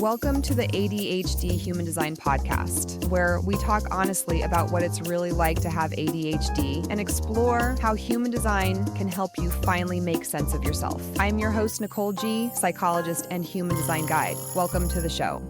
Welcome to the ADHD Human Design podcast, where we talk honestly about what it's really like to have ADHD and explore how human design can help you finally make sense of yourself. I'm your host, Nicole G., psychologist and human design guide. Welcome to the show.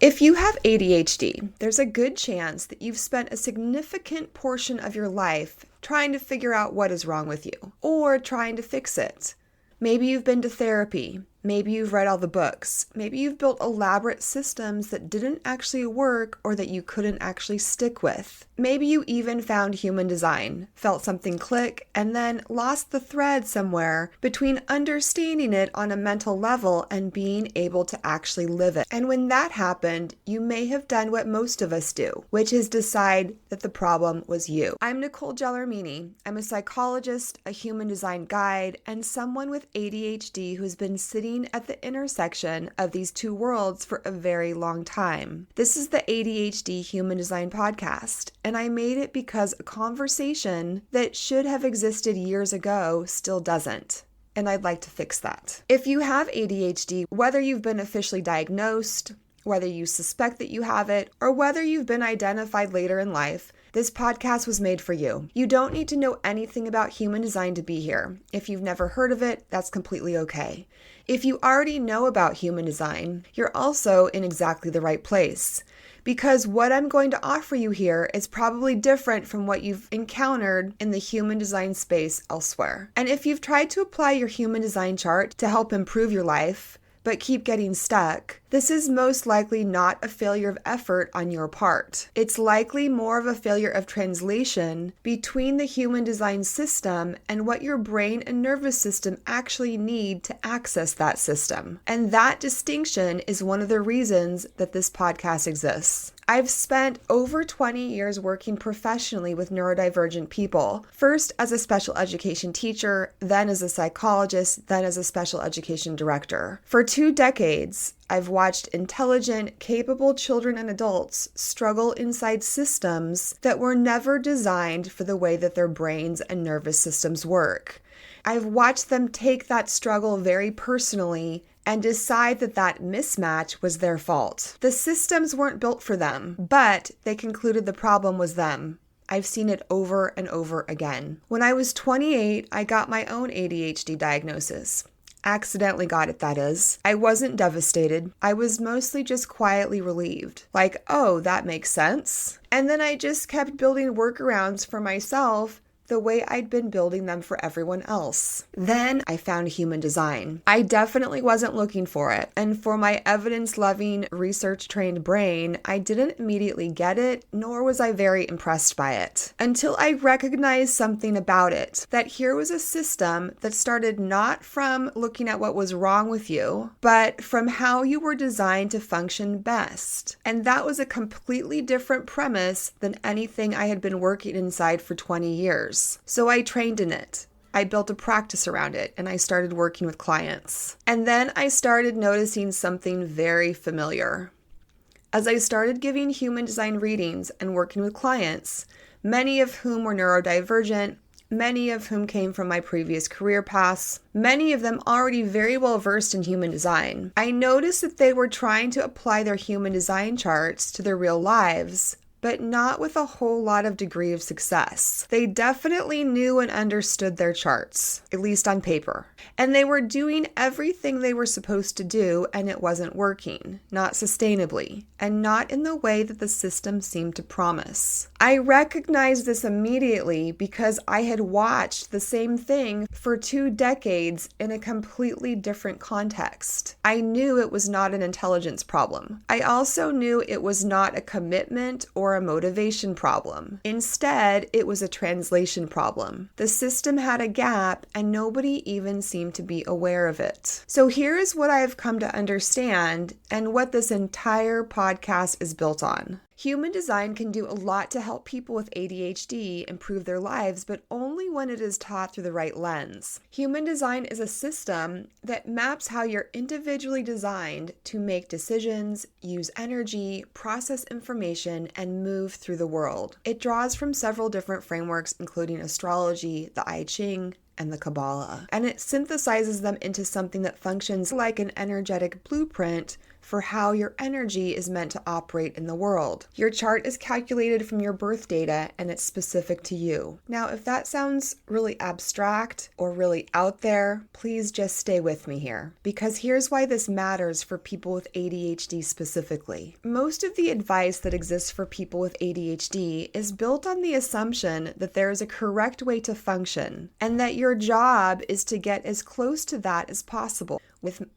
If you have ADHD, there's a good chance that you've spent a significant portion of your life trying to figure out what is wrong with you or trying to fix it. Maybe you've been to therapy. Maybe you've read all the books. Maybe you've built elaborate systems that didn't actually work or that you couldn't actually stick with. Maybe you even found human design, felt something click, and then lost the thread somewhere between understanding it on a mental level and being able to actually live it. And when that happened, you may have done what most of us do, which is decide that the problem was you. I'm Nicole Gellermini. I'm a psychologist, a human design guide, and someone with ADHD who's been sitting at the intersection of these two worlds for a very long time. This is the ADHD Human Design podcast, and I made it because a conversation that should have existed years ago still doesn't. And I'd like to fix that. If you have ADHD, whether you've been officially diagnosed, whether you suspect that you have it, or whether you've been identified later in life, this podcast was made for you. You don't need to know anything about human design to be here. If you've never heard of it, that's completely okay. If you already know about human design, you're also in exactly the right place. Because what I'm going to offer you here is probably different from what you've encountered in the human design space elsewhere. And if you've tried to apply your human design chart to help improve your life, but keep getting stuck, this is most likely not a failure of effort on your part. It's likely more of a failure of translation between the human design system and what your brain and nervous system actually need to access that system. And that distinction is one of the reasons that this podcast exists. I've spent over 20 years working professionally with neurodivergent people, first as a special education teacher, then as a psychologist, then as a special education director. For 2 decades, I've watched intelligent, capable children and adults struggle inside systems that were never designed for the way that their brains and nervous systems work. I've watched them take that struggle very personally and decide that that mismatch was their fault. The systems weren't built for them, but they concluded the problem was them. I've seen it over and over again. When I was 28, I got my own ADHD diagnosis. Accidentally got it, that is. I wasn't devastated. I was mostly just quietly relieved. Like, oh, that makes sense. And then I just kept building workarounds for myself the way I'd been building them for everyone else. Then I found human design. I definitely wasn't looking for it. And for my evidence-loving, research-trained brain, I didn't immediately get it, nor was I very impressed by it. Until I recognized something about it, that here was a system that started not from looking at what was wrong with you, but from how you were designed to function best. And that was a completely different premise than anything I had been working inside for 20 years. So I trained in it. I built a practice around it, and I started working with clients. And then I started noticing something very familiar. As I started giving human design readings and working with clients, many of whom were neurodivergent, many of whom came from my previous career paths, many of them already very well versed in human design, I noticed that they were trying to apply their human design charts to their real lives, but not with a whole lot of degree of success. They definitely knew and understood their charts, at least on paper. And they were doing everything they were supposed to do, and it wasn't working, not sustainably, and not in the way that the system seemed to promise. I recognized this immediately because I had watched the same thing for 2 decades in a completely different context. I knew it was not an intelligence problem. I also knew it was not a commitment or a motivation problem. Instead, it was a translation problem. The system had a gap and nobody even seemed to be aware of it. So here is what I have come to understand and what this entire podcast is built on. Human design can do a lot to help people with ADHD improve their lives, but only when it is taught through the right lens. Human design is a system that maps how you're individually designed to make decisions, use energy, process information, and move through the world. It draws from several different frameworks, including astrology, the I Ching, and the Kabbalah, and it synthesizes them into something that functions like an energetic blueprint for how your energy is meant to operate in the world. Your chart is calculated from your birth data and it's specific to you. Now, if that sounds really abstract or really out there, please just stay with me here, because here's why this matters for people with ADHD specifically. Most of the advice that exists for people with ADHD is built on the assumption that there is a correct way to function and that your job is to get as close to that as possible,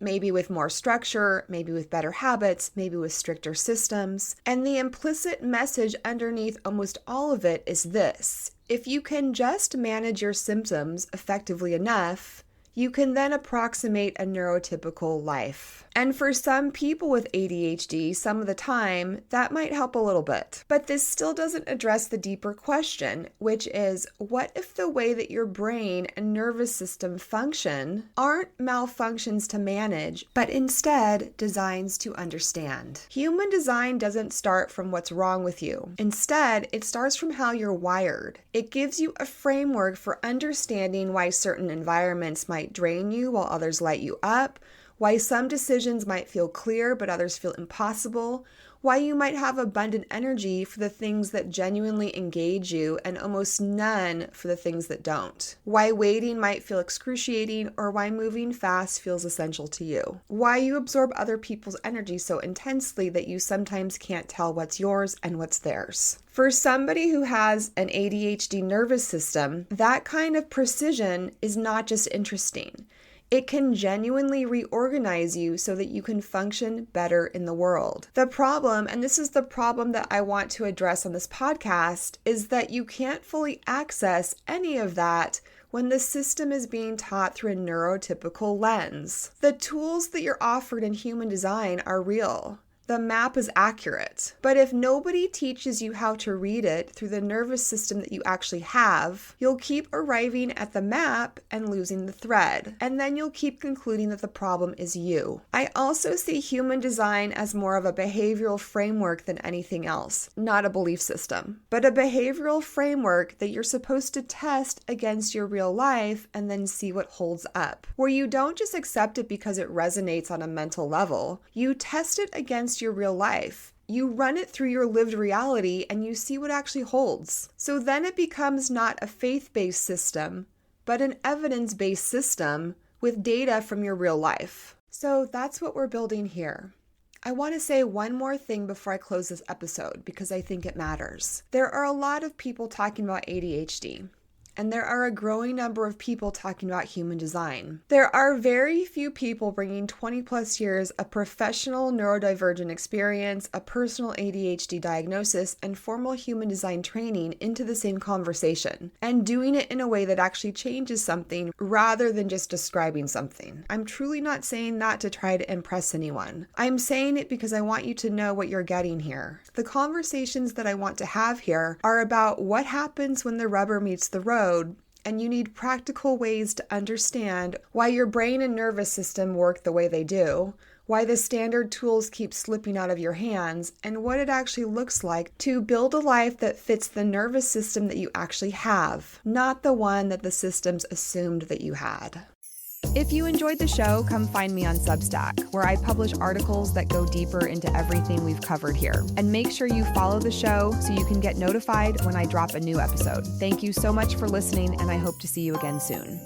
maybe with more structure, maybe with better habits, maybe with stricter systems. And the implicit message underneath almost all of it is this: if you can just manage your symptoms effectively enough, you can then approximate a neurotypical life. And for some people with ADHD, some of the time, that might help a little bit. But this still doesn't address the deeper question, which is, what if the way that your brain and nervous system function aren't malfunctions to manage, but instead designs to understand? Human design doesn't start from what's wrong with you. Instead, it starts from how you're wired. It gives you a framework for understanding why certain environments might drain you while others light you up, why some decisions might feel clear but others feel impossible, why you might have abundant energy for the things that genuinely engage you and almost none for the things that don't, why waiting might feel excruciating or why moving fast feels essential to you, why you absorb other people's energy so intensely that you sometimes can't tell what's yours and what's theirs. For somebody who has an ADHD nervous system, that kind of precision is not just interesting. It can genuinely reorganize you so that you can function better in the world. The problem, and this is the problem that I want to address on this podcast, is that you can't fully access any of that when the system is being taught through a neurotypical lens. The tools that you're offered in human design are real. The map is accurate. But if nobody teaches you how to read it through the nervous system that you actually have, you'll keep arriving at the map and losing the thread. And then you'll keep concluding that the problem is you. I also see human design as more of a behavioral framework than anything else, not a belief system, but a behavioral framework that you're supposed to test against your real life and then see what holds up. Where you don't just accept it because it resonates on a mental level, you test it against your real life. You run it through your lived reality and you see what actually holds. So then it becomes not a faith-based system, but an evidence-based system with data from your real life. So that's what we're building here. I want to say one more thing before I close this episode because I think it matters. There are a lot of people talking about ADHD. And there are a growing number of people talking about human design. There are very few people bringing 20 plus years of professional neurodivergent experience, a personal ADHD diagnosis, and formal human design training into the same conversation, and doing it in a way that actually changes something rather than just describing something. I'm truly not saying that to try to impress anyone. I'm saying it because I want you to know what you're getting here. The conversations that I want to have here are about what happens when the rubber meets the road, and you need practical ways to understand why your brain and nervous system work the way they do, why the standard tools keep slipping out of your hands, and what it actually looks like to build a life that fits the nervous system that you actually have, not the one that the systems assumed that you had. If you enjoyed the show, come find me on Substack, where I publish articles that go deeper into everything we've covered here. And make sure you follow the show so you can get notified when I drop a new episode. Thank you so much for listening, and I hope to see you again soon.